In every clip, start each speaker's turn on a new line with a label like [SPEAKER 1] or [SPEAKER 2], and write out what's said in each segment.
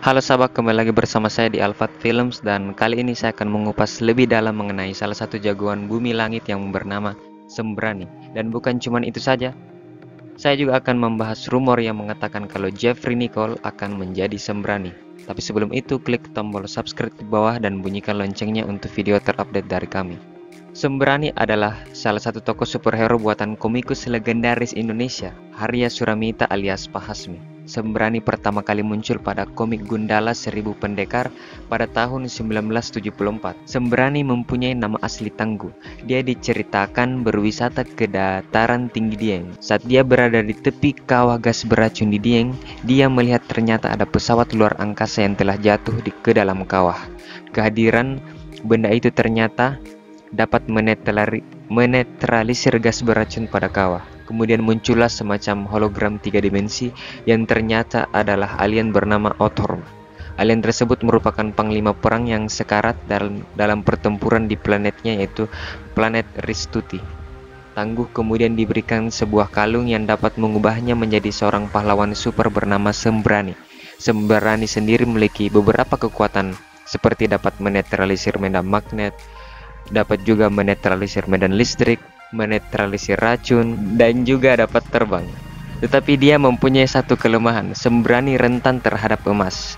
[SPEAKER 1] Halo sahabat, kembali lagi bersama saya di Alfat Films dan kali ini saya akan mengupas lebih dalam mengenai salah satu jagoan bumi langit yang bernama Sembrani. Dan bukan cuma itu saja, saya juga akan membahas rumor yang mengatakan kalau Jeffrey Nicole akan menjadi Sembrani. Tapi sebelum itu, klik tombol subscribe di bawah dan bunyikan loncengnya untuk video terupdate dari kami. Sembrani adalah salah satu tokoh superhero buatan komikus legendaris Indonesia, Arya Suramita alias Pak Hasmi. Sembrani pertama kali muncul pada komik Gundala 1000 Pendekar pada tahun 1974. Sembrani mempunyai nama asli Tangguh. Dia diceritakan berwisata ke dataran tinggi Dieng. Saat dia berada di tepi kawah gas beracun di Dieng, dia melihat ternyata ada pesawat luar angkasa yang telah jatuh ke dalam kawah. Kehadiran benda itu ternyata dapat menetralisir gas beracun pada kawah. Kemudian muncullah semacam hologram 3 dimensi yang ternyata adalah alien bernama Othorm. Alien tersebut merupakan panglima perang yang sekarat dalam pertempuran di planetnya, yaitu planet Ristuti. Tangguh kemudian diberikan sebuah kalung yang dapat mengubahnya menjadi seorang pahlawan super bernama Sembrani. Sembrani sendiri memiliki beberapa kekuatan seperti dapat menetralisir medan magnet, dapat juga menetralisir medan listrik, menetralisir racun, dan juga dapat terbang. Tetapi dia mempunyai satu kelemahan, Sembrani rentan terhadap emas.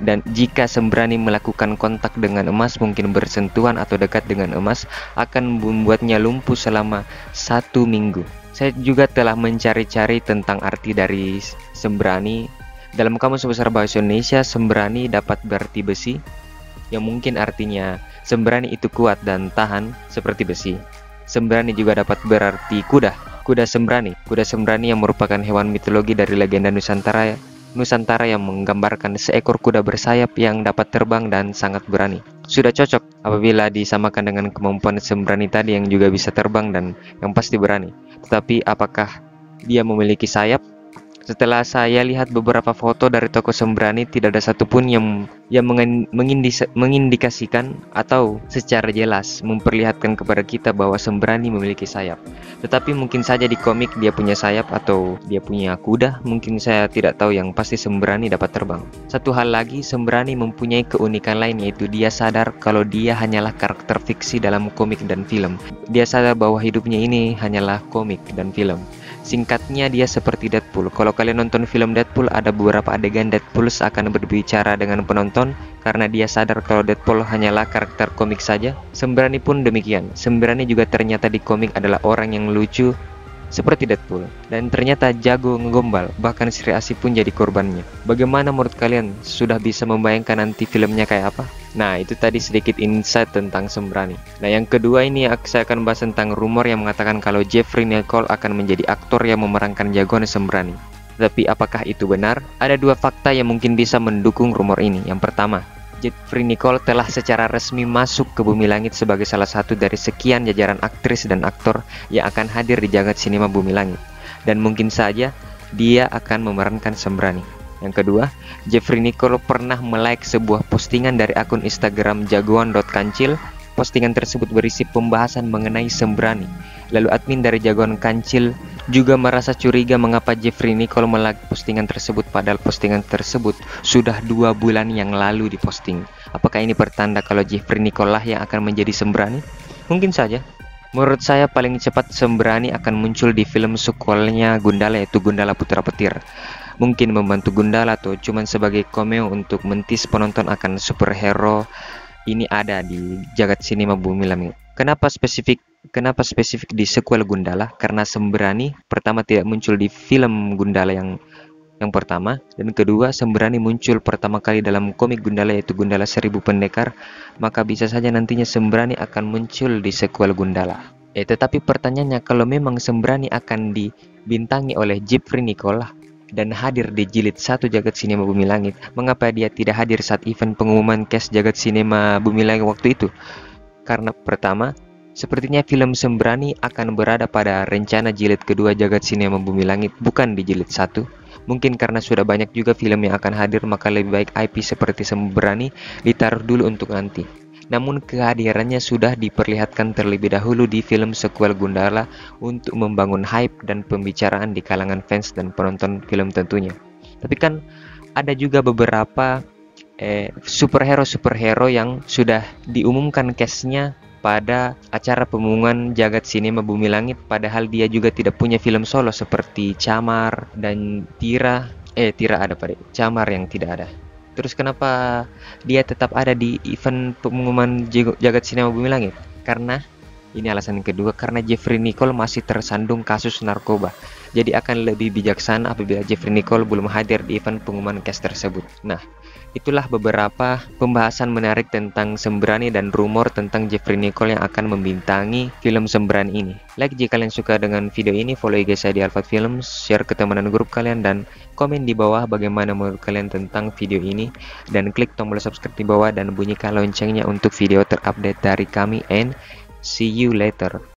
[SPEAKER 1] Dan jika Sembrani melakukan kontak dengan emas, mungkin bersentuhan atau dekat dengan emas, akan membuatnya lumpuh selama 1 minggu. Saya juga telah mencari-cari tentang arti dari Sembrani. Dalam Kamus Besar Bahasa Indonesia, Sembrani dapat berarti besi, yang mungkin artinya Sembrani itu kuat dan tahan seperti besi. Sembrani juga dapat berarti kuda Sembrani. Kuda Sembrani yang merupakan hewan mitologi dari legenda Nusantara yang menggambarkan seekor kuda bersayap yang dapat terbang dan sangat berani. Sudah cocok apabila disamakan dengan kemampuan Sembrani tadi yang juga bisa terbang dan yang pasti berani. Tetapi apakah dia memiliki sayap? Setelah saya lihat beberapa foto dari tokoh Sembrani, tidak ada satupun yang mengindikasikan atau secara jelas memperlihatkan kepada kita bahwa Sembrani memiliki sayap. Tetapi mungkin saja di komik dia punya sayap atau dia punya kuda, mungkin saya tidak tahu, yang pasti Sembrani dapat terbang. Satu hal lagi, Sembrani mempunyai keunikan lain, yaitu dia sadar kalau dia hanyalah karakter fiksi dalam komik dan film. Dia sadar bahwa hidupnya ini hanyalah komik dan film. Singkatnya, dia seperti Deadpool. Kalau kalian nonton film Deadpool, ada beberapa adegan Deadpool akan berbicara dengan penonton karena dia sadar kalau Deadpool hanyalah karakter komik saja. Sembrani pun demikian. Sembrani juga ternyata di komik adalah orang yang lucu seperti Deadpool dan ternyata jago ngegombal, bahkan Sri Asih pun jadi korbannya. Bagaimana menurut kalian? Sudah bisa membayangkan nanti filmnya kayak apa? Nah, itu tadi sedikit insight tentang Sembrani. Nah, yang kedua ini saya akan bahas tentang rumor yang mengatakan kalau Jeffrey Nicole akan menjadi aktor yang memerankan jagoan Sembrani. Tapi apakah itu benar? Ada 2 fakta yang mungkin bisa mendukung rumor ini. Yang pertama, Jeffrey Nicole telah secara resmi masuk ke Bumi Langit sebagai salah satu dari sekian jajaran aktris dan aktor yang akan hadir di jagat sinema Bumi Langit. Dan mungkin saja dia akan memerankan Sembrani. Yang kedua, Jeffrey Nicole pernah melike sebuah postingan dari akun Instagram jagoan.kancil. Postingan tersebut berisi pembahasan mengenai Sembrani. Lalu admin dari Jagoan Kancil juga merasa curiga mengapa Jeffrey Nicole melike postingan tersebut, padahal postingan tersebut sudah 2 bulan yang lalu diposting. Apakah ini pertanda kalau Jeffrey Nicole lah yang akan menjadi Sembrani? Mungkin saja. Menurut saya paling cepat Sembrani akan muncul di film sequelnya Gundala, yaitu Gundala Putra Petir. Mungkin membantu Gundala atau cuman sebagai cameo untuk mentis penonton akan superhero ini ada di jagat sinema Bumi Langit. Kenapa spesifik di sequel Gundala? Karena Sembrani pertama tidak muncul di film Gundala yang pertama, dan kedua, Sembrani muncul pertama kali dalam komik Gundala, yaitu Gundala 1000 Pendekar. Maka bisa saja nantinya Sembrani akan muncul di sequel Gundala. Tetapi pertanyaannya, kalau memang Sembrani akan dibintangi oleh Jeffrey Nicole dan hadir di jilid 1 jagat sinema Bumi Langit, mengapa dia tidak hadir saat event pengumuman cast jagat sinema Bumi Langit waktu itu? Karena pertama, sepertinya film Sembrani akan berada pada rencana jilid kedua jagat sinema Bumi Langit, bukan di jilid 1. Mungkin karena sudah banyak juga film yang akan hadir, maka lebih baik IP seperti Sembrani ditaruh dulu untuk nanti. Namun kehadirannya sudah diperlihatkan terlebih dahulu di film sequel Gundala untuk membangun hype dan pembicaraan di kalangan fans dan penonton film tentunya. Tapi kan ada juga beberapa superhero yang sudah diumumkan castnya pada acara pengumuman Jagat Sinema Bumi Langit, padahal dia juga tidak punya film solo seperti Camar dan Tira. Tira ada pada Camar yang tidak ada. Terus kenapa dia tetap ada di event pengumuman Jagat Sinema Bumi Langit? Karena ini alasan yang kedua, karena Jeffrey Nicole masih tersandung kasus narkoba. Jadi akan lebih bijaksana apabila Jeffrey Nicole belum hadir di event pengumuman cast tersebut. Nah, itulah beberapa pembahasan menarik tentang Sembrani dan rumor tentang Jeffrey Nicole yang akan membintangi film Sembrani ini. Like jika kalian suka dengan video ini, follow IG saya di Alphard Films, share ke teman dan grup kalian, dan komen di bawah bagaimana menurut kalian tentang video ini, dan klik tombol subscribe di bawah dan bunyikan loncengnya untuk video terupdate dari kami, and see you later.